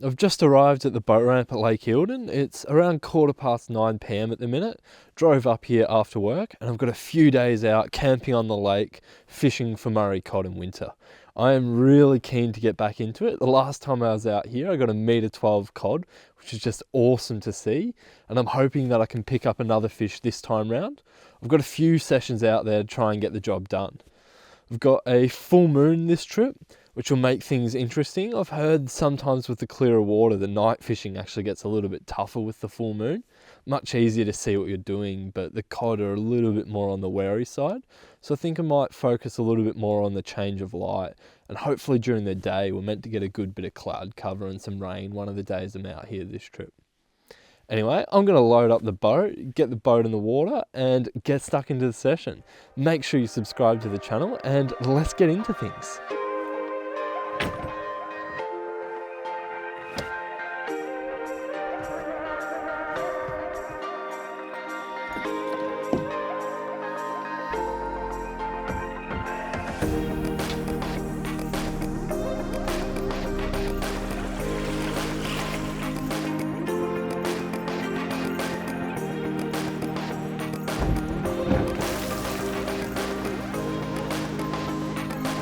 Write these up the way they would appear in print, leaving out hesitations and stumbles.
I've just arrived at the boat ramp at Lake Eildon. It's around 9:15 p.m. at the minute. Drove up here after work and I've got a few days out camping on the lake, fishing for Murray cod in winter. I am really keen to get back into it. The last time I was out here, I got a metre 12 cod, which is just awesome to see. And I'm hoping that I can pick up another fish this time round. I've got a few sessions out there to try and get the job done. I've got a full moon this trip, which will make things interesting. I've heard sometimes with the clearer water, the night fishing actually gets a little bit tougher with the full moon. Much easier to see what you're doing, but the cod are a little bit more on the wary side. So I think I might focus a little bit more on the change of light, and hopefully during the day we're meant to get a good bit of cloud cover and some rain one of the days I'm out here this trip. Anyway, I'm going to load up the boat, get the boat in the water and get stuck into the session. Make sure you subscribe to the channel and let's get into things.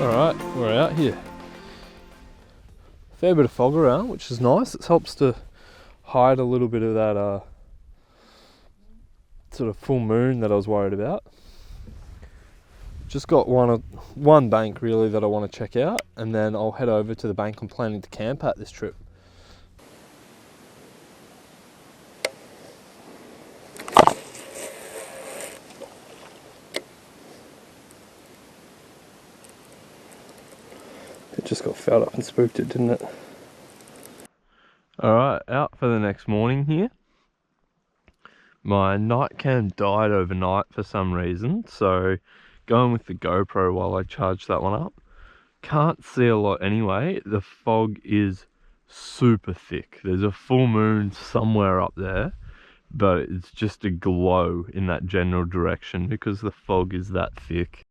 Alright, we're out here. Fair bit of fog around, which is nice. It helps to hide a little bit of that sort of full moon that I was worried about. Just got one bank really that I want to check out, and then I'll head over to the bank I'm planning to camp at this trip. It just got fouled up and spooked it, didn't it? Alright, out for the next morning here. My night cam died overnight for some reason, so going with the GoPro while I charge that one up. Can't see a lot anyway. The fog is super thick. There's a full moon somewhere up there, but it's just a glow in that general direction because the fog is that thick.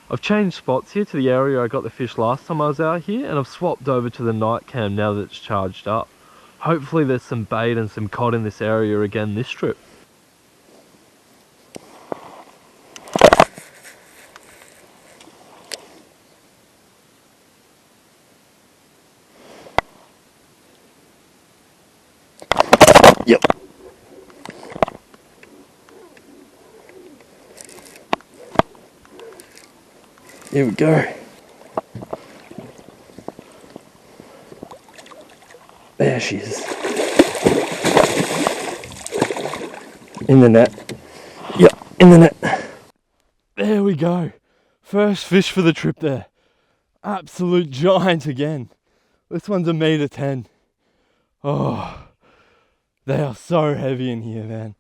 I've changed spots here to the area I got the fish last time I was out here, and I've swapped over to the night cam now that it's charged up. Hopefully there's some bait and some cod in this area again this trip. Yep. Here we go. There she is. In the net. Yep, in the net. There we go. First fish for the trip there. Absolute giant again. This one's a metre 10. Oh, they are so heavy in here, man.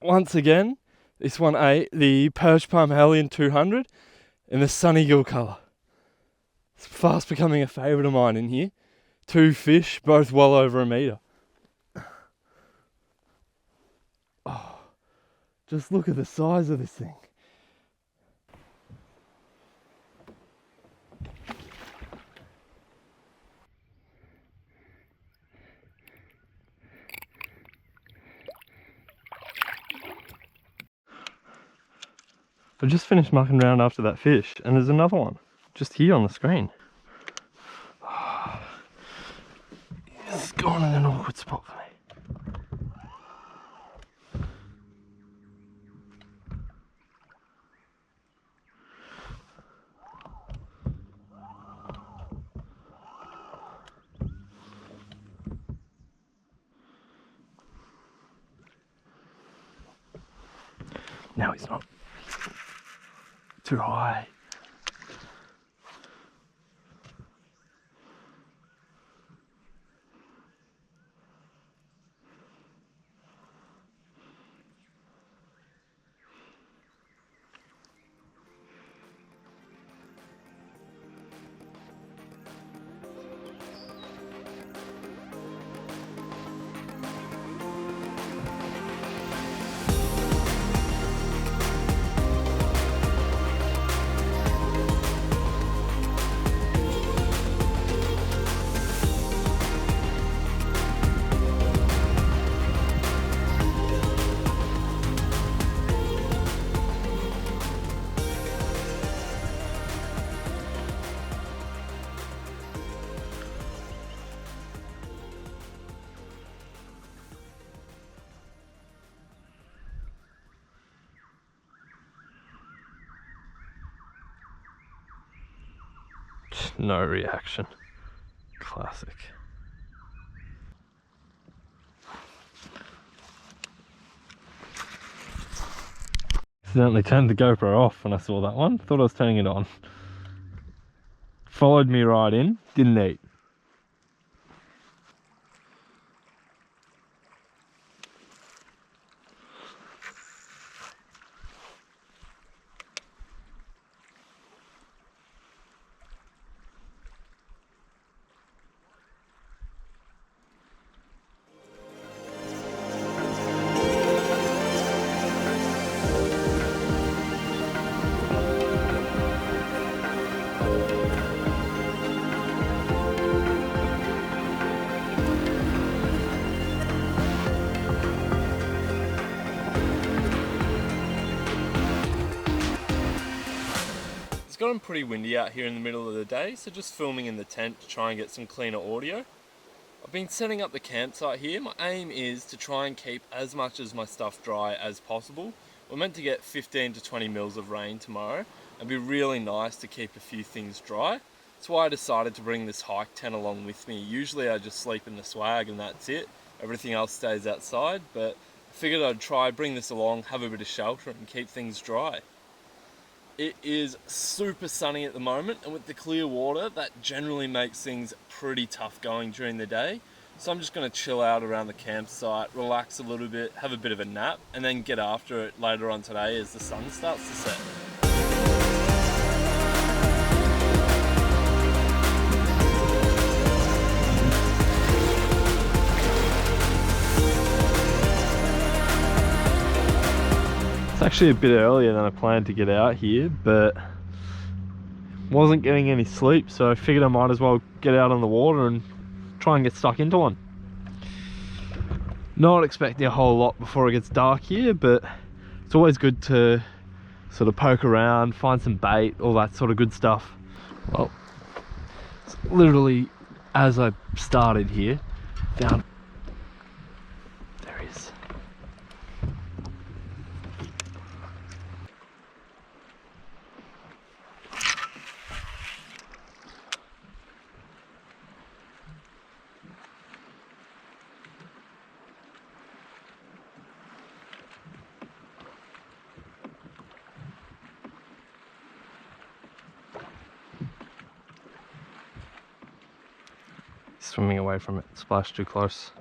Once again, this one ate the Perch Helion 200 in the Sunny Gill colour. It's fast becoming a favourite of mine in here. 2 fish, both well over a metre. Oh, just look at the size of this thing. I've just finished mucking around after that fish, and there's another one just here on the screen. It's gone in an awkward spot for me. No, he's not. Too high. No reaction. Classic. Accidentally turned the GoPro off when I saw that one. Thought I was turning it on. Followed me right in, didn't eat. It's gotten pretty windy out here in the middle of the day, so just filming in the tent to try and get some cleaner audio. I've been setting up the campsite here. My aim is to try and keep as much of my stuff dry as possible. We're meant to get 15 to 20 mils of rain tomorrow. It'd be really nice to keep a few things dry. That's why I decided to bring this hike tent along with me. Usually I just sleep in the swag and that's it. Everything else stays outside, but I figured I'd try bring this along, have a bit of shelter and keep things dry. It is super sunny at the moment, and with the clear water, that generally makes things pretty tough going during the day. So I'm just going to chill out around the campsite, relax a little bit, have a bit of a nap, and then get after it later on today as the sun starts to set. It's actually a bit earlier than I planned to get out here, but wasn't getting any sleep, so I figured I might as well get out on the water and try and get stuck into one. Not expecting a whole lot before it gets dark here, but it's always good to sort of poke around, find some bait, all that sort of good stuff. Well, it's literally as I started here, found, there he is. Swimming away from it, splashed too close.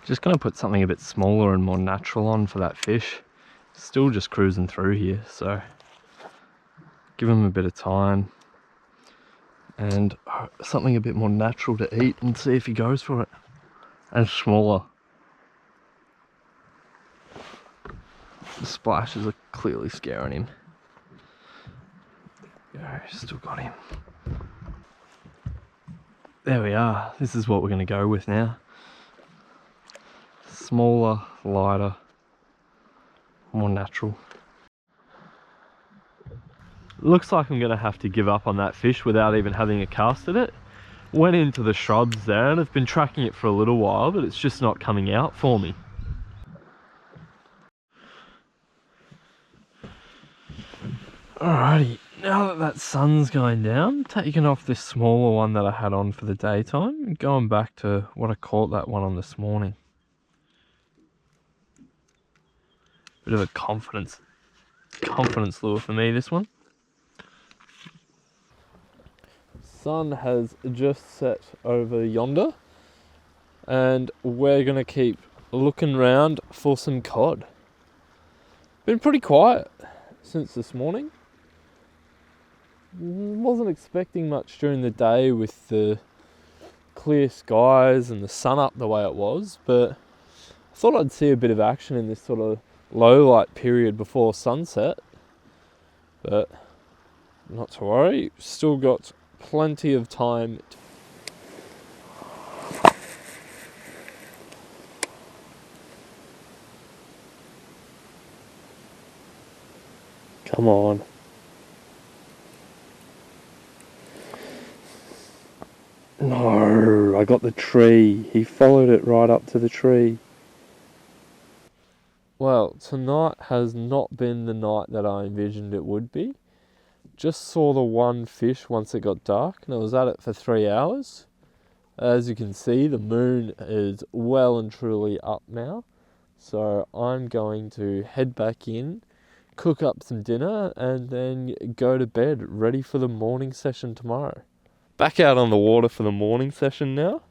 Just gonna put something a bit smaller and more natural on for that fish. Still just cruising through here, so give him a bit of time and something a bit more natural to eat and see if he goes for it. And smaller. The splashes are clearly scaring him. There we go, still got him. There we are. This is what we're going to go with now. Smaller, lighter, more natural. Looks like I'm going to have to give up on that fish without even having a cast at it. Went into the shrubs there and I've been tracking it for a little while, but it's just not coming out for me. Alrighty, now that sun's going down, taking off this smaller one that I had on for the daytime and going back to what I caught that one on this morning. Bit of a confidence lure for me, this one. Sun has just set over yonder and we're gonna keep looking round for some cod. Been pretty quiet since this morning. Wasn't expecting much during the day with the clear skies and the sun up the way it was, but I thought I'd see a bit of action in this sort of low light period before sunset. But not to worry, still got plenty of time. Come on. No, I got the tree. He followed it right up to the tree. Well, tonight has not been the night that I envisioned it would be. just saw the one fish once it got dark, and I was at it for 3 hours. As you can see, the moon is well and truly up now. So I'm going to head back in, cook up some dinner, and then go to bed, ready for the morning session tomorrow. Back out on the water for the morning session now.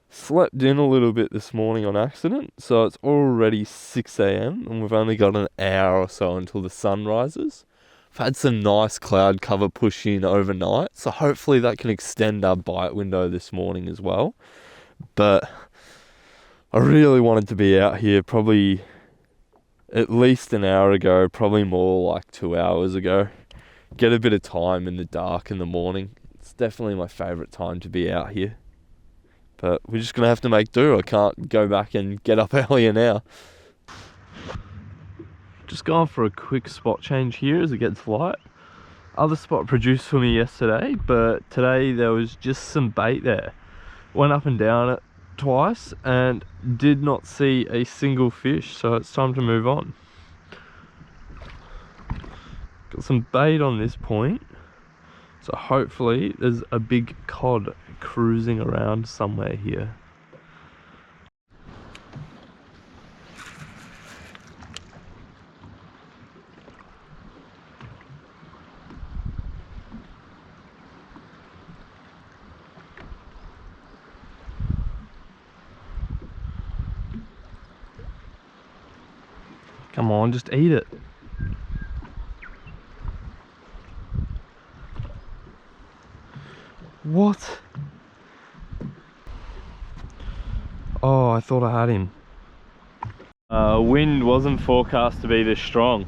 Slept in a little bit this morning on accident, so it's already 6 a.m. and we've only got an hour or so until the sun rises. I've had some nice cloud cover push in overnight, so hopefully that can extend our bite window this morning as well. But I really wanted to be out here probably at least an hour ago, probably more like 2 hours ago. Get a bit of time in the dark in the morning. It's definitely my favourite time to be out here. But we're just going to have to make do. I can't go back and get up earlier now. Just going for a quick spot change here as it gets light. Other spot produced for me yesterday, but today there was just some bait there. Went up and down it twice and did not see a single fish, so it's time to move on. Got some bait on this point, so hopefully there's a big cod cruising around somewhere here. Come on, just eat it. What? Oh, I thought I had him. Wind wasn't forecast to be this strong.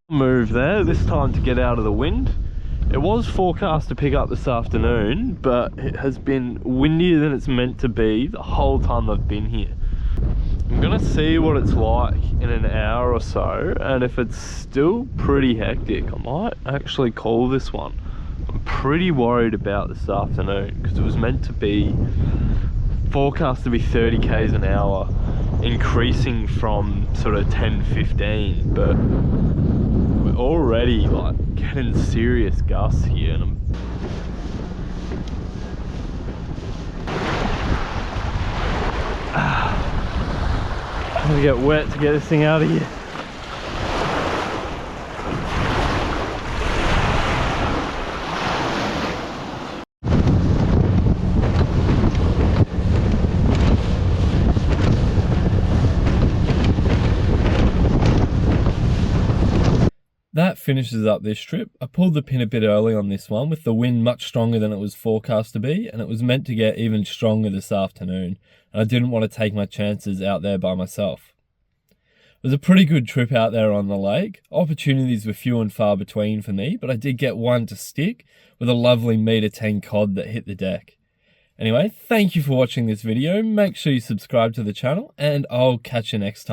Move there, this time to get out of the wind. It was forecast to pick up this afternoon, but it has been windier than it's meant to be the whole time I've been here. I'm gonna see what it's like in an hour or so, and if it's still pretty hectic, I might actually call this one. I'm pretty worried about this afternoon because it was meant to be forecast to be 30 k's an hour, increasing from sort of 10-15, but we're already like getting serious gusts here, and I'm gonna get wet to get this thing out of here. That finishes up this trip. I pulled the pin a bit early on this one with the wind much stronger than it was forecast to be, and it was meant to get even stronger this afternoon, and I didn't want to take my chances out there by myself. It was a pretty good trip out there on the lake. Opportunities were few and far between for me, but I did get one to stick with a lovely metre-10 cod that hit the deck. Anyway, thank you for watching this video. Make sure you subscribe to the channel, and I'll catch you next time.